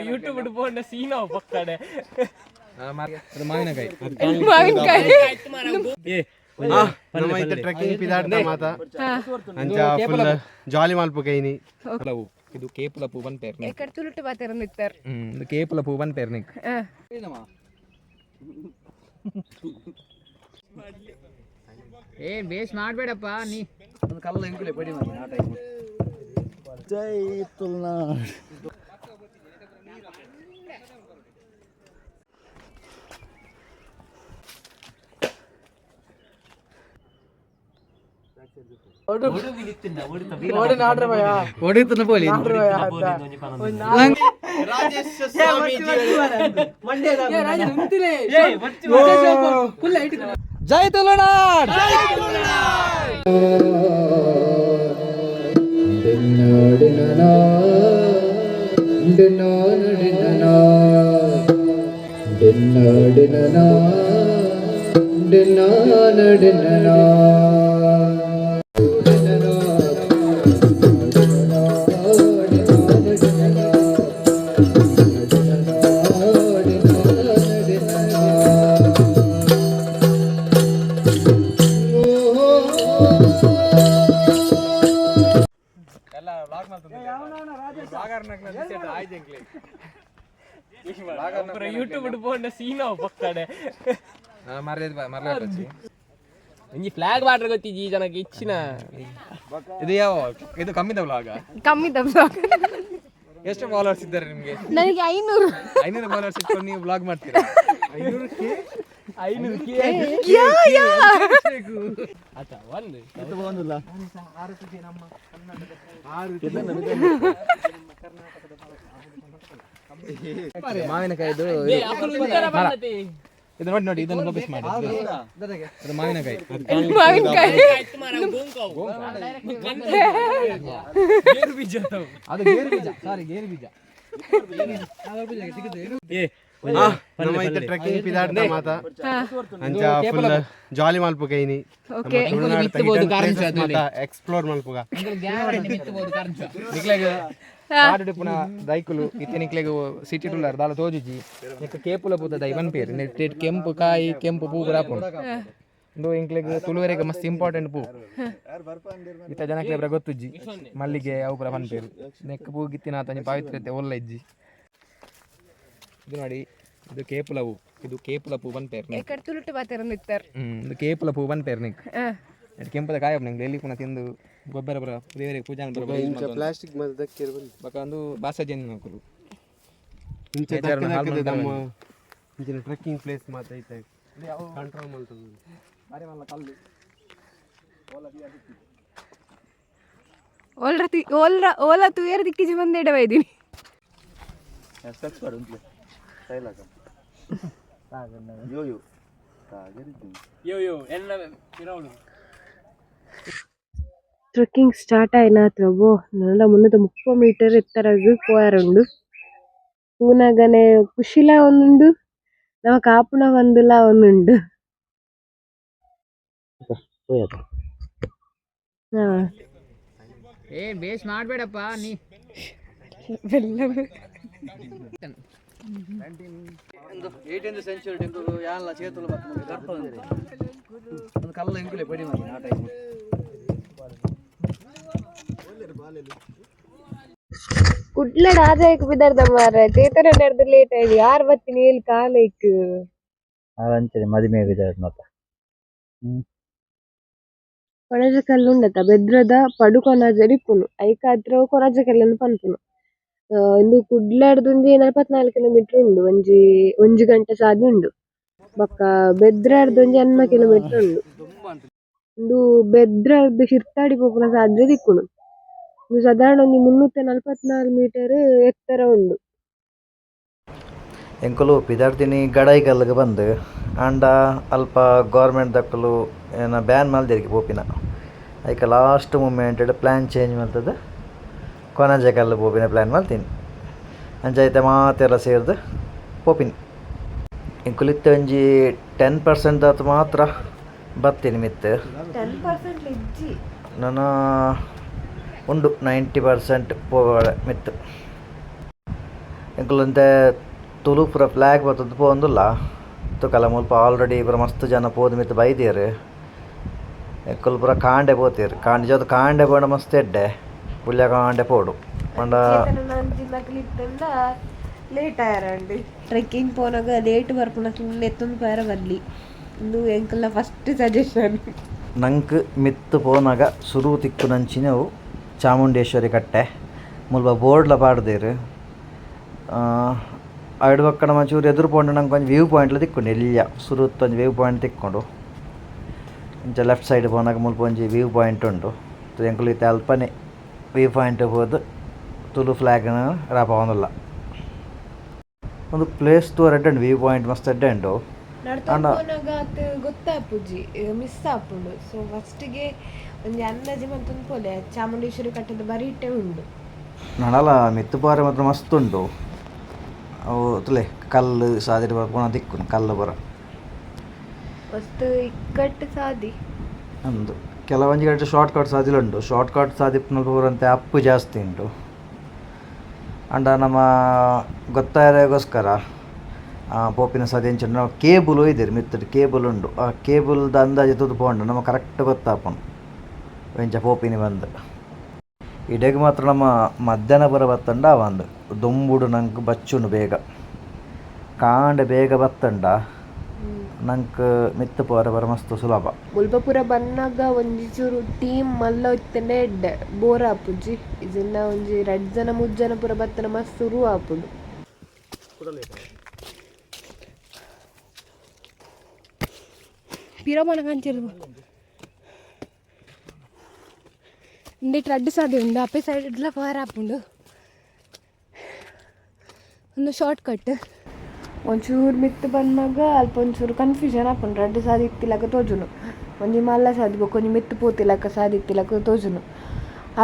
YouTube போன சீனா பக்கடே ಮಾವಿನಕಾಯಿ ನಮ್ಮ ಇತ್ತ ಟ್ರೆಕ್ಕಿಂಗ್ ಪಿದಾಡ್ತ ಮಾತ ಅಂಚ ಫುಲ್ ಜಾಲಿ ಮಲ್ಪುಕೈನಿ ಇದು ಕೇಪಲ ಪೂವನ್ ಪೇರ್ನಿ ಎಕಡೆ ತುಳುಟು ಬಾತಿರನಿತ್ತರ್ ಇದು ಕೇಪಲ ಪೂವನ್ ಪೇರ್ನಿಕ್ ಬೇಸ್ ಮಾಡಬೇಡಪ್ಪ ನೀ ಒಂದು ಕಲ್ಲ ಇಂಕುಲೆ ಪಡಿ ಮಾಡಿ ಆ ಟೈಮ್ ಜೈ ತುಳುನಾಡು ಓಡಿತನ ಪೋಲಿ ಜೈ ತುಳುನಾಡ್ ಯೂಟ್ಯೂಬ್ போன சீனா பக்கடே ಒಂಜಿ ಫ್ಲಾಗ್ ವಾಟರ್ ಗೊತ್ತಿಜ್ಜಿ ಜನಕ್ಕೆ ಇಚ್ಚಿನ ಇದು ಯಾವ ಇದು ಕಮ್ಮಿದ ವ್ಲಾಗ ಎಷ್ಟು ಫಾಲೋವರ್ಸ್ ಇದ್ದಾರೆ ನಿಮಗೆ ನನಗೆ 500 ಫಾಲೋವರ್ಸ್ ಇಟ್ಕೊಂಡು ನೀವು ವ್ಲಾಗ್ ಮಾಡ್ತೀರಾ 500 ಮಾವಿನಕಾಯಿ ಇದು ನೋಡಿ ಇದನ್ನು ವಾಪಸ್ ಮಾಡಿ ಅದು ಮಾವಿನಕಾಯಿ ಅದು ಗೇರು ಬೀಜ ಸಾರಿ ಗೇರು ಬೀಜ ನಮ್ಮ ಇತ್ತ ಟ್ರೆಕ್ಕಿಂಗ್ ಪಿದಾಡ್ತ ಮಾತ ಅಂಚ ಫುಲ್ ಜಾಲಿ ಮಲ್ಪುಕೈನಿ ಎಕ್ಸ್ಪ್ಲೋರ್ ಮಲ್ಪುಗ ಕಾಡು ಪುನಃ ದೈಕುಲು ಇತ್ತೆ ನಿಕ್ಲೆಗ್ ಸಿಟಿ ಟುಲ್ಲರ್ ದಾಲ ತೋಜುಜಿ ನಿಕ್ಕ ಕೇಪುಲ ಪೂತ ದೈವನ್ ಪೇರು ನೆಟ್ ಕೆಂಪು ಕಾಯಿ ಕೆಂಪು ಪೂ ಬರಾಪುಂಡು ಇಂದು ಇಂಕ್ಲೆಗ್ ತುಳುವರೆಗೆ ಮಸ್ತ್ ಇಂಪಾರ್ಟೆಂಟ್ ಪೂ ಇತ್ತ ಜನಕ್ಕೆ ಬ್ರ ಗೊತ್ತುಜ್ಜಿ ಮಲ್ಲಿಗೆ ಅವು ಪುರ ಪನ್ ಪೇರು ನೆಕ್ಕ ಪೂ ಗಿತ್ತಿನ ತಂಜಿ ಪವಿತ್ರತೆ ಒಲ್ಲ ಇಜ್ಜಿ ಇದು ನೋಡಿ ಇದು ಕೇಪುಲ ಹೂ ಇದು ಕೇಪುಲ ಪೂ ಬನ್ ಪೇರ್ನಿ ಎಕಡೆ ತುಳುಟು ಬಾತಿರನಿತ್ತರ್ ಇದು ಕೇಪುಲ ಪೂ ಬನ್ ಪೇರ್ನಿಕ್ ಕೆಂಪದ ಕಾಯಿ ನಂಗೆ ಎಲ್ಲಿ ಪುನಃ ತಿಂದು ಗೊಬ್ಬರ ಬರ ದೇವರಿಗೆ ಪೂಜಾ ಪ್ಲಾಸ್ಟಿಕ್ ಮದ್ದಕ್ಕೆ ಬಕ ಒಂದು ಬಾಸಜನ್ ಹಾಕಲು ಇಂಚೆ ನಮ್ಮ ಇಂಚಿನ ಟ್ರೆಕ್ಕಿಂಗ್ ಪ್ಲೇಸ್ ಮಾತೈತೆ ಕಂಟ್ರೋಲ್ ಮಾಡ್ತದೆ ಬಾರಿ ಮಲ್ಲ ಕಲ್ಲು ಓಲಾ ತುಯರ ದಿಕ್ಕಿಜಿ ಬಂದು ಇಡವೈದೀನಿ ట్రెక్కింగ్ స్టార్ట్ అయిన త్రబో నల్ల 330 మీటర్ ఎత్తరగు పోయారుండు ఊనగనే ಖುಷಿಲಾ ಒಂದುಂಡು ನಮ ಕಾಪುನ ಒಂದುಲಾ ಒಂದುಂಡು ಬೇಸ್ ಮಾಡಬೇಡಪ್ಪ ನೀ ಒಂದು 18th ಸೆಂಚುರಿ ಟೆಂಪಲ್ ಯಾಲ್ಲ ಚೇತುಲ ಒಂದು ಕಲ್ಲ ಇಂಕುಲೆ ಪಡಿ ಮಾಡಿ ಆ ಟೈಮ್ ಕುಡ್ಲ ರಾಜಾಯ್ಕ ಬಿದ್ದಾರ್ದ ಮಾರ ಚೇತನ ನಡೆದು ಲೇಟ್ ಆಯ್ತು ಯಾರು ಬತ್ತೀನಿ ಹೇಳಿ ಕಾಲೈಕ್ ಅಂಚನೆ ಮದಿಮೆ ಬಿದ್ದಾರ ಮತ್ತ ಕೊಣಜ ಕಲ್ಲು ಉಂಡತ ಬೆದ್ರದ ಪಡು ಕೊನಜರಿಪ್ಪುನು ಐಕ ಹತ್ರ ಕೊಣಜ ಕಲ್ಲನ್ನು ಪನ್ಪುನು ಇಂದು ಕುಡ್ಲಾಡ್ದೊಂಜಿ 44 ಕಿಲೋಮೀಟರ್ ಉಂಡು ಒಂಜಿ ಗಂಟೆ ಸಾದಿ ಉಂಡು ಬೊಕ್ಕ ಬೆದ್ರಾಡ್ದೊಂಜಿ 9 ಕಿಲೋಮೀಟರ್ ಉಂಡು ಇಂದು ಬೆದ್ರಾರ್ದು ಶಿರ್ತಾಡಿ ಪೋಪುನ ಸಾಧ್ಯ ದಿಕ್ಕುನು ಇಂದು ಸಾಧಾರಣ ಒಂದು 344 ಮೀಟರ್ ಎತ್ತರ ಉಂಡು ಎಂಕುಲು ಪಿದಾಡ್ತಿನಿ ಗಡಾಯಿಗಲ್ಗೆ ಬಂದು ಆಂಡ ಅಲ್ಪ ಗೌರ್ಮೆಂಟ್ ದಕ್ಕಲು ಏನ ಬ್ಯಾನ್ ಮಲ್ದಿರಿಗೆ ಪೋಪಿನ ಐಕ ಲಾಸ್ಟ್ ಮೂಮೆಂಟ್ ಪ್ಲ್ಯಾನ್ ಚೇಂಜ್ ಮಾಡ್ತದೆ ಕೊನಜೆಕಲ್ಲು ಪೋಪಿನ ಪ್ಲ್ಯಾನ್ ಮಾಡ್ತೀನಿ ಅಂಚೈತೆ ಮಾತೆಲ್ಲ ಸೇರ್ದು ಪೋಪಿನಿ ಇಂಕುಲಿತ್ತ ಒಂಜಿ 10% ಅದು ಮಾತ್ರ ಬರ್ತೀನಿ ಮಿತ್ತು ನಾನು ಉಂಡು 90% ಪೋಗಡೆ ಮಿತ್ತು ಎಂಕುಲಂತೆ ತುಳು ಪೂರ ಫ್ಲಾಗ್ ಬರ್ತದ್ದು ಪೋಂದುಲ್ಲ ತುಕಲ ಮುಲ್ಪ ಆಲ್ರೆಡಿ ಪೂರ ಮಸ್ತ್ ಜನ ಪೋದು ಮಿತ್ತು ಬೈದಿಯರು ಎಂಕುಲು ಪೂರ ಕಾಂಡೆ ಪೋತೀರು ಕಾಂಡೆ ಜೊತೆ ಕಾಂಡೆ ಪೋಡ ಮಸ್ತ್ ಎಡ್ಡೆ ಪುಲ್ಯ ಕಾಂಡೆ ಪೋಡು ಅಂಡ ಲೇಟ್ ಆಯರಂడి ಟ್ರೆಕ್ಕಿಂಗ್ పోనాಗ ಲೇಟ್ ಬರ್ಪುನಕ್ಕೆ ಎತ್ತೊಂದು ಪೇರ ಬರಲಿ ಇದು ಎಂಕಲ್ನ ಫಸ್ಟ್ ಸಜೆಷನ್. ನಂಗೆ ಮಿತ್ತು ಪೋನಾಗ ಸುರು ತಿಕ್ಕು ನಂಚಿನವು ಚಾಮುಂಡೇಶ್ವರಿ ಕಟ್ಟೆ ಮುಲ್ಪ ಬೋರ್ಡ್ಲ ಪಾಡ್ದೇರು ಐಡು ಪಕ್ಕಡ ಮಂಚೂರು ಎದುರು ಪೋಂಡು ನಂಗೆ ಒಂಜಿ ವ್ಯೂ ಪಾಯಿಂಟ್ಲ ತಿಕ್ಕೊಂಡು ಎಲ್ಲಿಯ ಸುರುತ್ತು ಒಂಜಿ ವ್ಯೂ ಪಾಯಿಂಟ್ ತಿಕ್ಕೊಂಡು ಇಂಚ ಲೆಫ್ಟ್ ಸೈಡ್ ಪೋನಾಗ ಮುಲ್ಪ ಒಂಜಿ ವ್ಯೂ ಪಾಯಿಂಟ್ ಉಂಡು ಎಂಕುಲು ಇತ್ತೆ ಅಲ್ಪನೆ ವ್ಯೂ ಪಾಯಿಂಟ್ ಹೋದು ತುಳು ಫ್ಲಾಗ್ನ ರಾಪ ಒಂದಲ್ಲ ಒಂದು ಪ್ಲೇಸ್ ತೋರ್ ಎಡ್ಡೆ ವ್ಯೂ ಪಾಯಿಂಟ್ ಮಸ್ತ್ ಎಡ್ಡೆ ಉಂಡು ಗೊತ್ತಾಪುಜಿ ಮಿಸ್ ಆಪುಂಡು. ಸೊ ಫಸ್ಟಿಗೆ ಒಂದು ಅಂದಾಜಿ ಮಂತೊಂದು ಪೋಲೆ ಚಾಮುಂಡೇಶ್ವರಿ ಕಟ್ಟದ ಬರೀಟೆ ಉಂಡು ನಡಲ ಮಿತ್ತು ಪಾರೆ ಮಾತ್ರ ಮಸ್ತ್ ಉಂಡು ಅವು ತುಲೆ ಕಲ್ಲು ಸಾದಿರಿ ಬರ್ಪುನ ತಿಕ್ಕು ಕಲ್ಲು ಬರ ಮಸ್ತ್ ಇಕ್ಕಟ್ಟು ಸಾದಿ ಅಂದು ಕೆಲವೊಂಜಿ ಕಡೆ ಶಾರ್ಟ್ ಕಟ್ ಸಾದಿಲುಂಡು ಶಾರ್ಟ್ ಕಟ್ ಸಾದಿಪ್ಪುನ ಪೂರಂತೆ ಅಪ್ಪು ಜಾಸ್ತಿ ಉಂಟು ಅಂಡ ನಮ್ಮ ಗೊತ್ತಾಗೋಸ್ಕರ ಪೋಪಿನ ಸಾದಿ ಎಂಚಂಡು ನಾವು ಕೇಬಲ್ ಒಯ್ದಿರಿ ಮಿತ್ತುಡು ಕೇಬಲ್ ಉಂಡು ಆ ಕೇಬಲ್ದ ಅಂದಾಜು ತುದು ಪೋಂಡು ನಮ್ಮ ಕರೆಕ್ಟ್ ಗೊತ್ತಾಪುಂಡು ವೆಂಚ ಪೋಪಿನಿ ಬಂದು ಇಡೆಗೆ ಮಾತ್ರ ನಮ್ಮ ಮಧ್ಯಾಹ್ನ ಬರ ಬತ್ತಂಡ ಒಂದು ದೊಂಬುಡು ನಂಗೆ ಬಚ್ಚುಂಡು ಬೇಗ ಕಾಂಡೆ ಬೇಗ ಬತ್ತಂಡ ನಂಗೆ ಮಿತ್ತು ಪೋರ ಬರ ಮಸ್ತ್ ಸುಲಭ. ಮುಲ್ಪಪುರ ಬನ್ನಾಗ ಒಂಜಿ ಚೂರು ಟೀಮ್ ಮಲ್ಲ ಇತ್ತಂಡೆ ಎಡ್ಡೆ ಬೋರ್ ಆಪುಜಿ ಇದನ್ನ ಒಂಜಿ 2 ಜನ 3 ಜನ ಪೂರ ಬತ್ತನ ಮಸ್ತ್ ಶುರು ಆಪುಂಡು. ಪಿರಮಣ ಕಾಂಚಿರು ಇಂಡಿಟ್ 2 ಸಾದಿ ಉಂಡು ಅಪ್ಪೆ ಸೈಡ್ ಇಡ್ಲ ಪಾರ ಆಪುಂಡು ಒಂದು ಶಾರ್ಟ್ ಕಟ್ ಒಂಚೂರು ಮಿತ್ತು ಬಂದಾಗ ಅಲ್ಪ ಒಂಚೂರು ಕನ್ಫ್ಯೂಷನ್ ಆಪುಂಡು 2 ಸಾದಿ ಇತ್ತಿಲಕ ತೋಜುನು ಒಂಜಿ ಮಲ್ಲ ಸಾದಿ ಬೇಕು ಒಂಜಿ ಮಿತ್ತು ಪೋತಿಲಕ ಸಾದಿ ಇತ್ತಿಲಕ ತೋಜುನು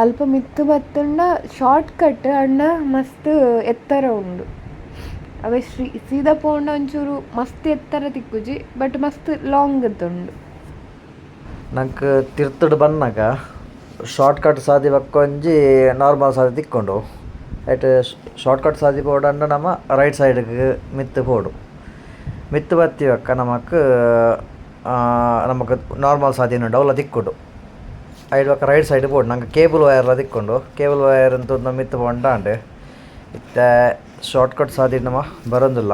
ಅಲ್ಪ ಮಿತ್ತು ಬತ್ತುಂಡ ಶಾರ್ಟ್ ಕಟ್ ಅಣ್ಣ ಮಸ್ತ್ ಎತ್ತರ ಉಂಡು ಅವೇ ಸೀದಾ ಪೋಂಡ ಒಂಚೂರು ಮಸ್ತ್ ಎತ್ತರ ತಿಕ್ಕುಜಿ ಬಟ್ ಮಸ್ತ್ ಲಾಂಗ್ ಇತ್ತುಂಡು. ನಂಗೆ ತಿರ್ತುಡು ಬನ್ನಾಗ ಶಾರ್ಟ್ ಕಟ್ ಸಾದಿ ಬಕ್ಕೊಂಜಿ ನಾರ್ಮಲ್ ಸಾದಿ ತಿಕ್ಕೊಂಡು ಐಟ್ ಶಾರ್ಟ್ ಕಟ್ ಸಾದಿ ಪೋಡಂಡ ನಮ್ಮ ರೈಟ್ ಸೈಡ್ಗೆ ಮಿತ್ತು ಪೋಡು ಮಿತ್ತು ಬತ್ತಿವಕ್ಕ ನಮಕ್ ನಾರ್ಮಲ್ ಸಾದಿ ಉಂಡು ಅವಲ್ಲ ತಿಕ್ಕೊಡು ಐಡ್ ಪಕ್ಕ ರೈಟ್ ಸೈಡ್ ಪೋಡು ನಂಗೆ ಕೇಬಲ್ ವೈರ್ಲ ತಿಕ್ಕೊಂಡು ಕೇಬಲ್ ವೈರ್ ಅಂತ ನಮ್ಮ ಮಿತ್ತು ಪೋಂಡಾಂಡು ಇತ್ತೆ ಶಾರ್ಟ್ ಕಟ್ ಸಾದಿ ನಮ್ಮ ಬರೋದಿಲ್ಲ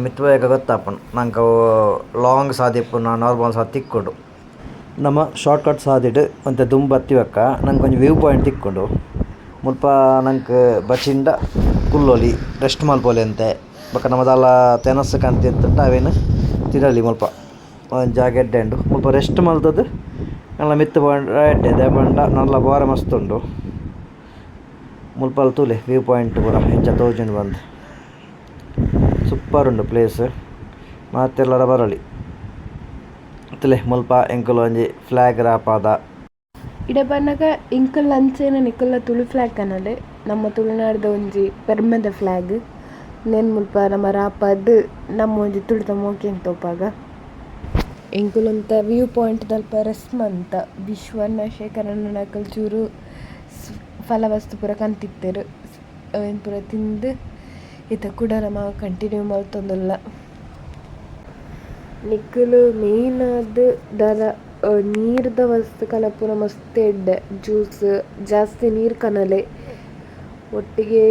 ಮಿತ್ತು ಬೇಗ ಗೊತ್ತಾಪುಂಡು ನಂಗೆ ಲಾಂಗ್ ಸಾದಿ ಇಪ್ಪುನ ನಾರ್ಮಲ್ ಸಾದಿ ತಿಕ್ಕೊಂಡು ನಮ್ಮ ಶಾರ್ಟ್ ಕಟ್ ಸಾದಿಡ್ ಒಂತೆ ದುಂಬು ಬತ್ತಿವಕ್ಕ ನಂಗೆ ಒಂಜಿ ವ್ಯೂ ಪಾಯಿಂಟ್ ತಿಕ್ಕೊಂಡು ಮುಲ್ಪ ನಂಗೆ ಬಚ್ಚಿಂಡ ಕುಲ್ಲೊಲಿ ರೆಸ್ಟ್ ಮಲ್ಪೊಲಿ ಅಂತೆ ಬೊಕ್ಕ ನಮ್ಮದಲ್ಲ ತೆನಸ್ ಕಂತಿ ಇತ್ತುಂಟ ಅವೇನು ತಿರಲಿ ಮುಲ್ಪ ಒಂದು ಜಾಗ ಎಡ್ಡೆ ಉಂಡು ಮುಲ್ಪ ರೆಸ್ಟ್ ಮಲ್ತದ್ದು ಎಲ್ಲ ಮಿತ್ತು ಪಾಯಿಂಟ್ ಎಡ್ಡೆ ದೇಪಂಡ ನಲ್ಲ ಬೋರ ಮಸ್ತ್ ಉಂಡು ಮುಲ್ಪಲ್ ತೂಲೆ ವ್ಯೂ ಪಾಯಿಂಟ್ ಪೂರ ಹೆಂಚ ತೋಜುಂಡು ಬಂದು ಸೂಪರ್ ಉಂಡು ಪ್ಲೇಸ್ ಮತ್ತೆಲ್ಲರ ಬರಲಿ ತುಲೆ ಮುಲ್ಪ ಎಂಕುಲು ಒಂಜಿ ಫ್ಲಾಗ್ ರಾಪಾದ ಇಡೆ ಬನ್ನಾಗ ಇಂಕಲ್ ಅಂಚೆನ ನಿಕ್ಕಲ್ಲ ತುಳು ಫ್ಲಾಗ್ ಕನ್ನಡೆ ನಮ್ಮ ತುಳುನಾಡ್ದ ಒಂಜಿ ಪೆರ್ಮೆದ ಫ್ಲಾಗ್ ನೆನ್ ಮುಲ್ಪ ನಮ್ಮ ರಾಪದ್ ನಮ್ಮ ಒಂಜಿ ತುಳಿತ ಮೋಕೆಂಗ್ ತೋಪಾಗ ಎಂಕುಲಂತ ವ್ಯೂ ಪಾಯಿಂಟ್ ದಲ್ಪ ರೆಸ್ಮಂತ ವಿಶ್ವನ ಶೇಖರಣ ನಕಲ್ ಚೂರು ಫಲವಸ್ತು ಪೂರ ಕಂತಿತ್ತೇರು ಅವೇನು ಪೂರ ತಿಂದು ಇತ ಕೂಡ ನಮ್ಮ ಕಂಟಿನ್ಯೂ ಮಾಡ್ತೊಂದಲ್ಲ ನಿಕ್ಕಲು ಮೇಯ್ನ್ ಆದ ದರ ನೀರ್ದ ವಸ್ತು ಕಲ ಪೂರ ಮಸ್ತ್ ಎಡ್ಡೆ ಜ್ಯೂಸ್ ಜಾಸ್ತಿ ನೀರು ಕನಲೆ ಒಟ್ಟಿಗೆ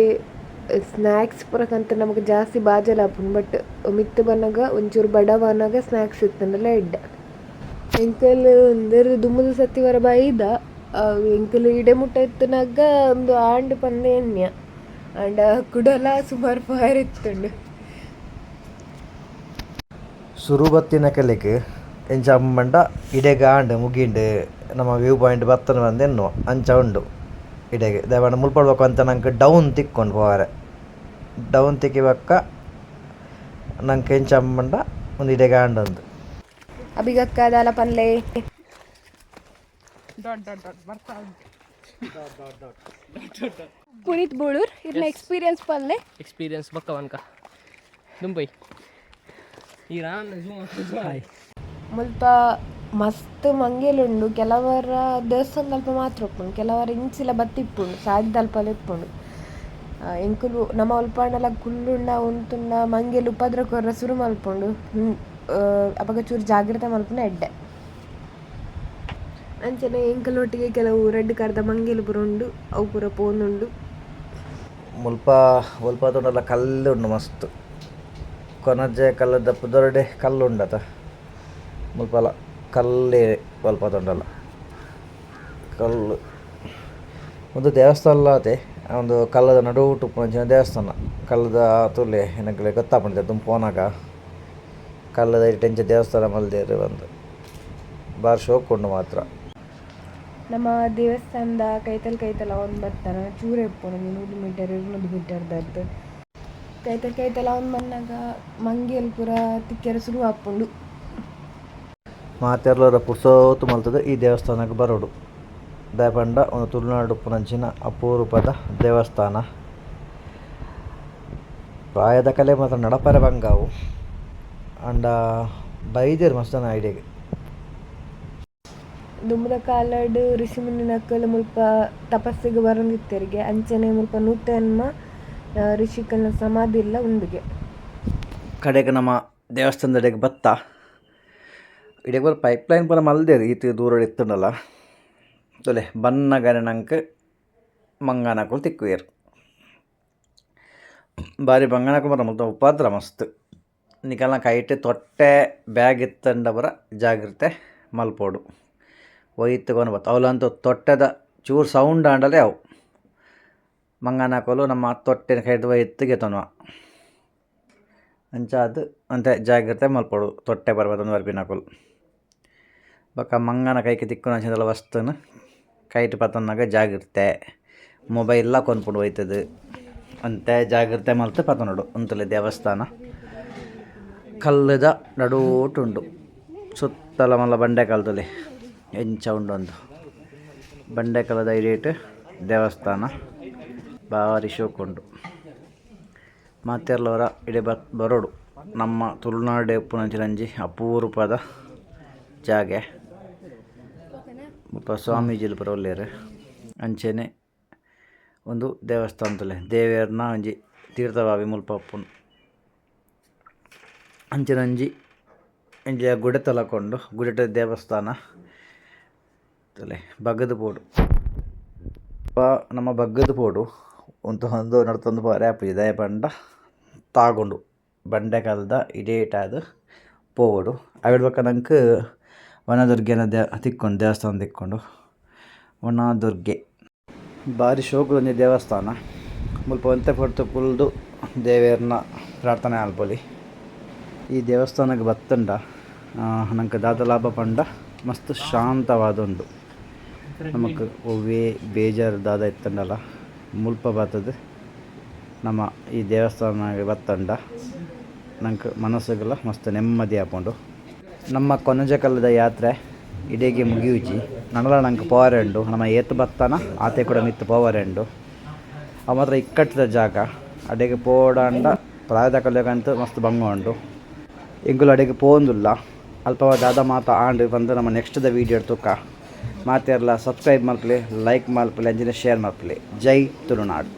ಸ್ನ್ಯಾಕ್ಸ್ ಪೂರ ಕಂತ ನಮಗೆ ಜಾಸ್ತಿ ಬಾಜಲ ಆಪುಂಡು ಬಟ್ ಮಿತ್ತು ಬನ್ನಾಗ ಒಂಚೂರು ಬಡವನಾಗ ಸ್ನ್ಯಾಕ್ಸ್ ಇತ್ತಂದಲ್ಲ ಎಡ್ಡೆ ಎಂಕಲ್ ಒಂದರ ದುಮ್ಮದ ಸತಿ ವರ ಬೈದ ಎಂಕಲ್ ಇಡೆ ಮುಟ್ಟ ಎತ್ತನಾಗ ಒಂದು ಆಂಡ್ ಪಂದೆ ಎಣ್ಣೆ ಆಂಡ ಕುಡಲ ಸುಮಾರು ಫೈರ್ ಇತ್ತುಂಡು ಸುರು ಬತ್ತಿನ ಕೆಲಿಗೆ ಎಂಚ ಮಂಡ ಇಡೆಗೆ ಆಂಡ್ ಮುಗಿಂಡು ನಮ್ಮ ವ್ಯೂ ಪಾಯಿಂಟ್ ಬತ್ತನ ಬಂದೆನ್ನು ಅಂಚ ಉಂಡು ಇಡೆಗೆ ದಯವಾಡ ಮುಲ್ಪಡ್ಬೇಕು ಅಂತ ನಂಗೆ ಡೌನ್ ತಿಕ್ಕೊಂಡು ಹೋಗಾರೆ ಡೌನ್ ತಿಕ್ಕಿಬಕ್ಕ ನಂಗೆ ಎಂಚ ಮಂಡ ಒಂದು ಇಡೆಗೆ ಆಂಡ್ ಒಂದು ಅಬಿಗಕ್ಕ ದಾಲ ಪಲ್ಲೆ ಪುನೀತ್ ಬೋಳೂರ್ ಇರ್ನ ಎಕ್ಸ್ಪೀರಿಯನ್ಸ್ ಪಲ್ಲೆ ಎಕ್ಸ್ಪೀರಿಯನ್ಸ್ ಬಕ್ಕವನ್ಕ ದುಂಬೈ ಈ ರಾನ್ ಮುಲ್ಪ ಮಸ್ತ್ ಮಂಗೇಲುಂಡು ಕೆಲವರ ದೇವಸ್ಥಾನ ದಲ್ಪ ಮಾತ್ರ ಉಪ್ಪುಂಡು ಕೆಲವರ ಇಂಚಿಲ ಬತ್ತಿಪ್ಪುಂಡು ಸಾದಿ ದಲ್ಪಲ ಇಪ್ಪುಂಡು ಎಂಕುಲು ನಮ್ಮ ಒಲ್ಪಾಂಡಲ ಕುಲ್ಲುಂಡ ಉಂತುಂಡ ಮಂಗೆಲು ಉಪದ್ರ ಕೊರ್ರ ಸುರು ಮಲ್ಪುಂಡು ಅಪಗ ಚೂರು ಜಾಗ್ರತೆ ಮಲ್ಪುನ ಎಡ್ಡೆ ಅಂಚನೆ ಎಂಕಲೊಟ್ಟಿಗೆ ಕೆಲವು ರೆಡ್ ಕರ್ದ ಮಂಗೆಲು ಪೂರ ಉಂಡು ಅವು ಪೂರ ಪೋನುಂಡು. ಮುಲ್ಪ ಒಲ್ಪಾತೊಂಡಲ್ಲ ಕಲ್ಲು ಉಂಡು ಮಸ್ತ್ ಕೊನಜ್ಜೆ ಕಲ್ಲದ ಪುದೊರಡೆ ಕಲ್ಲು ಉಂಡತ ಮುಲ್ಪಲ ಕಲ್ಲೇ ಒಲ್ಪಾತೊಂಡಲ್ಲ ಕಲ್ಲು ಒಂದು ದೇವಸ್ಥಾನ ಆತೆ ಒಂದು ಕಲ್ಲದ ನಡುಟು ಪಂಚಿನ ದೇವಸ್ಥಾನ ಕಲ್ಲದ ತುಲೆ ಏನಕ್ಕೆ ಗೊತ್ತಾಪಂಡಿದೆ ತುಂಬ ಪೋನಾಗ ಕಲ್ಲದ ಟೆಂಚ ದೇವಸ್ಥಾನ ಮಲ್ದೇರು ಒಂದು ಬಾರಿ ಶೋಕ್ ಉಂಡು ಮಾತ್ರ. ನಮ್ಮ ದೇವಸ್ಥಾನದ ಕೈತಲ ಒಂದು ಬರ್ತಾರ ಚೂರು ಎಪ್ಪೋಣ 100 ಮೀಟರ್ 200 ಮೀಟರ್ದದ್ದು ಕೈತಲ ಒಂದು ಬಂದಾಗ ಮಂಗೇಲ್ ಪೂರ ತಿಕ್ಕೆರ ಶುರು ಹಾಕ್ಕೊಂಡು ಮಾತೆರ್ಲರ ಪುರ್ಸೋತು ಮಲ್ತದೆ ಈ ದೇವಸ್ಥಾನಕ್ಕೆ ಬರೋಡು ದಯಪಂಡ ಒಂದು ತುಳುನಾಡು ಪುನಂಚಿನ ಅಪರೂಪದ ದೇವಸ್ಥಾನ. ಪ್ರಾಯದ ಕಲೆ ಮಾತ್ರ ನಡಪರೆ ಬಂಗಾವು ಅಂಡ ಬೈದೇರು ಮಸ್ತನ ಐಡಿಯಾಗೆ ದುಂಬದ ಕಾಲಡ್ ಋಷಿ ಮುನಿನಕ್ಕಲು ಮುಲ್ಪ ತಪಸ್ಸಿಗೆ ಬರಂದಿತ್ತರಿಗೆ ಅಂಚನೆ ಮುಲ್ಪ ನೂತನ್ಮ ಋಷಿಕಲ್ನ ಸಮಾಧಿ ಎಲ್ಲ ಉಂಡುಗೆ ಕಡೆಗೆ ನಮ್ಮ ದೇವಸ್ಥಾನದಡೆಗೆ ಬತ್ತ ಇಡೆಗೆ ಬರೋ ಪೈಪ್ಲೈನ್ ಪರ ಮಲ್ದೇರು ಈತ ದೂರ ಇತ್ತುಂಡಲ್ಲ ತೊಲೆ ಬನ್ನಗನಂಕ ಮಂಗನಕಲು ತಿಕ್ಕುಯರು ಬಾರಿ ಬಂಗನಕಲು ಬರ ಮಲ್ತ ಉಪದ್ರ ಮಸ್ತ್ ನಿಕಲ್ನ ಕೈಟೆ ತೊಟ್ಟೆ ಬ್ಯಾಗ್ ಇತ್ತಂಡ ಬರ ಜಾಗ್ರತೆ ಮಲ್ಪೋಡು ಒಯ್ತುಕೊಂಡು ಬತ್ತ ಅವಲಂತೂ ತೊಟ್ಟೆದ ಚೂರು ಸೌಂಡ್ ಆಂಡಲೇ ಅವು ಮಂಗನಕಲು ನಮ್ಮ ತೊಟ್ಟೆನ ಕೈದು ಒಯ್ತಿಗೆ ತೊನ್ವ ಅಂಚ ಅದು ಅಂತೆ ಜಾಗ್ರತೆ ಮಲ್ಪೋಡು ತೊಟ್ಟೆ ಬರ್ಬಾರ್ದು ಬರ್ಬಿನಕಲು ಬಕ್ಕ ಮಂಗನ ಕೈಗೆ ತಿಕ್ಕೊಂಡು ಅಂಚದಲ್ಲ ವಸ್ತುನ ಕೈಟ್ ಪತನ್ನಾಗ ಜಾಗ್ರತೆ ಮೊಬೈಲ್ಲ ಕೊಂದ್ಕೊಂಡು ಹೋಯ್ತದೆ ಅಂತೆ ಜಾಗ್ರತೆ ಮಲ್ತು ಪತನೋಡು ಅಂತಲೇ ದೇವಸ್ಥಾನ ಕಲ್ಲದ ನಡೂಟುಂಡು ಸುತ್ತಲ ಮಲ್ಲ ಬಂಡೆ ಕಾಲದಲ್ಲಿ ಎಂಚ ಉಂಡೊಂದು ಬಂಡೆ ಕಾಲದ ಐಡೇಟ್ ದೇವಸ್ಥಾನ ಭಾರಿ ಶೋಕುಂಡು ಮಾತೆರ್ಲವರ ಇಡೆ ಬರೋಡು ನಮ್ಮ ತುಳುನಾಡು ಪುನಂಚಿರಂಜಿ ಅಪೂರ್ವದ ಜಾಗೆ ಸ್ವಾಮೀಜಿಲು ಪುರ ಒಲ್ಲೇರು ಅಂಚೆನೆ ಒಂದು ದೇವಸ್ಥಾನದಲ್ಲೇ ದೇವೇರ್ನ ಒಂಜಿ ತೀರ್ಥಭಾವಿ ಮುಲ್ಪ ಉಪ್ಪುಂಡು ಅಂಚಿನಂಜಿ ಇಂಜಿ ಗುಡೆ ತಲಕೊಂಡು ಗುಡೆಟ ದೇವಸ್ಥಾನ ತಲೆ ಬಗ್ಗದು ಪೋಡು ನಮ್ಮ ಬಗ್ಗದು ಪೋಡು ಒಂದು ನಡ್ತೊಂದು ರ್ಯಾಪ್ ಇದೆ ಬಂಡ ತಾಗೊಂಡು ಬಂಡೆ ಕಾಲದ ಇಡೇಟಾದ ಪೋವಡು ಅವಿಡ್ಬೇಕ ನಂಗೆ ವನದುರ್ಗೆನ ತಿಕ್ಕೊಂಡು ದೇವಸ್ಥಾನ ತಿಕ್ಕೊಂಡು ವನದುರ್ಗೆ ಭಾರಿ ಶೋಕದೊಂದು ದೇವಸ್ಥಾನ ಮುಲ್ಪ ಒಂತೆ ಪೊರ್ತು ಕುಲ್ದು ದೇವೇರ್ನ ಪ್ರಾರ್ಥನೆ ಆಲ್ಪೊಲಿ ಈ ದೇವಸ್ಥಾನಕ್ಕೆ ಬತ್ತಂಡ ನಂಗೆ ದಾದ ಲಾಭ ಪಂಡ ಮಸ್ತ್ ಶಾಂತವಾದೊಂದು ನಮಗೆ ಒವ್ವೇ ಬೇಜಾರು ದಾದ ಇತ್ತಂಡಲ್ಲ ಮುಲ್ಪ ಬರ್ತದೆ ನಮ್ಮ ಈ ದೇವಸ್ಥಾನಕ್ಕೆ ಬತ್ತಂಡ ನಂಗೆ ಮನಸ್ಸುಗೆಲ್ಲ ಮಸ್ತ್ ನೆಮ್ಮದಿ ಆಪುಂಡು. ನಮ್ಮ ಕೊನಜಕಲ್ಲದ ಯಾತ್ರೆ ಇಡೀಗೆ ಮುಗಿಯುಜಿ ನನಲ ನಂಗೆ ಪೋವರೆಂಡು ನಮ್ಮ ಏತು ಬತ್ತಾನ ಆತೆ ಕೂಡ ಮಿತ್ತು ಪೋವರೆಂಡು ಅವ ಮಾತ್ರ ಇಕ್ಕಟ್ಟಿದ ಜಾಗ ಅಡೆಗೆ ಪೋಡಾಂಡ ಪ್ರಾಯದ ಕಲೆಗಂತೂ ಮಸ್ತ್ ಬಂಗ ಉಂಡು ಎಂಗುಲು ಅಡೆಗೆ ಪೋಂದುಲ್ಲ ಅಲ್ಪವಾದ ಮಾತ ಆಂಡು ಬಂದು ನಮ್ಮ ನೆಕ್ಸ್ಟ್ದ ವೀಡಿಯೋ ತುಕ್ಕ ಮಾತೆರ್ಲ ಸಬ್ಸ್ಕ್ರೈಬ್ ಮಲ್ಪಲೆ ಲೈಕ್ ಮಲ್ಪಲೆ ಅಂಜಿನ ಶೇರ್ ಮಲ್ಪಲೆ. ಜೈ ತುಳುನಾಡು.